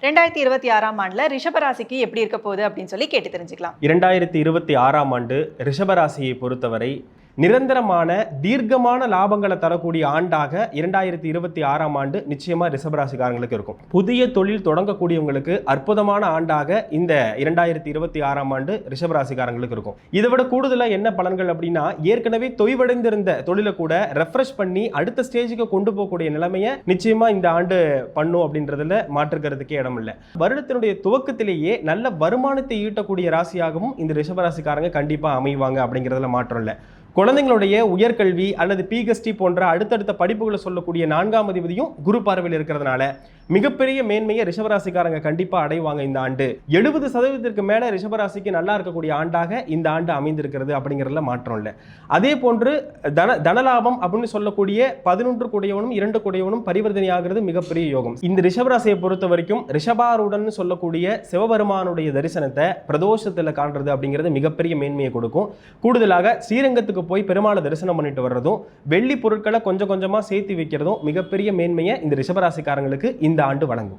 2026ஆம் ஆண்டுல ரிஷபராசிக்கு எப்படி இருக்க போகுது அப்படின்னு சொல்லி கேட்டு தெரிஞ்சுக்கலாம். 2026ஆம் ஆண்டு ரிஷபராசியை பொறுத்தவரை நிரந்தரமான தீர்க்கமான லாபங்களை தரக்கூடிய ஆண்டாக 2026ஆம் ஆண்டு நிச்சயமா ரிஷபராசிக்காரங்களுக்கு இருக்கும். புதிய தொழில் தொடங்கக்கூடியவங்களுக்கு அற்புதமான ஆண்டாக இந்த 2026ஆம் ஆண்டு ரிஷபராசிக்காரங்களுக்கு இருக்கும். இதை விட கூடுதலாக என்ன பலன்கள் அப்படின்னா, ஏற்கனவே தொய்வடைந்திருந்த தொழிலை கூட ரெஃப்ரெஷ் பண்ணி அடுத்த ஸ்டேஜுக்கு கொண்டு போகக்கூடிய நிலைமையை நிச்சயமா இந்த ஆண்டு பண்ணும் அப்படின்றதுல மாற்றுக்கிறதுக்கே இடம் இல்லை. வருடத்தினுடைய துவக்கத்திலேயே நல்ல வருமானத்தை ஈட்டக்கூடிய ராசியாகவும் இந்த ரிஷபராசிக்காரங்க கண்டிப்பா அமைவாங்க அப்படிங்கிறதுல மாற்றம் இல்லை. குழந்தைங்களுடைய உயர்கல்வி அல்லது பிஹெச்டி போன்ற அடுத்தடுத்த படிப்புகளை சொல்லக்கூடிய 4ஆம் அதிபதியும் குரு பார்வையில் இருக்கிறதுனால மிகப்பெரிய மேன்மையை ரிஷபராசிக்காரங்க கண்டிப்பா அடைவாங்க. இந்த ஆண்டு 70% மேல ரிஷபராசிக்கு நல்லா இருக்கக்கூடிய ஆண்டாக இந்த ஆண்டு அமைந்திருக்கிறது அப்படிங்கிறதுல மாற்றம் இல்லை. அதே போன்று தனலாபம் அப்படின்னு சொல்லக்கூடிய 11 கூடையவனும் 2 கூடையவனும் பரிவர்த்தனை ஆகிறது மிகப்பெரிய யோகம். இந்த ரிஷபராசியை பொறுத்த வரைக்கும் ரிஷபாருடன் சொல்லக்கூடிய சிவபெருமானுடைய தரிசனத்தை பிரதோஷத்துல காண்றது அப்படிங்கிறது மிகப்பெரிய மேன்மையை கொடுக்கும். கூடுதலாக ஸ்ரீரங்கத்துக்கு போய் பெருமாளை தரிசனம் பண்ணிட்டு வர்றதும் வெள்ளி பொருட்களை கொஞ்சம் கொஞ்சமா சேர்த்து வைக்கிறதும் மிகப்பெரிய மேன்மையை இந்த ரிஷபராசிக்காரங்களுக்கு இந்த ஆண்டு வழங்கும்.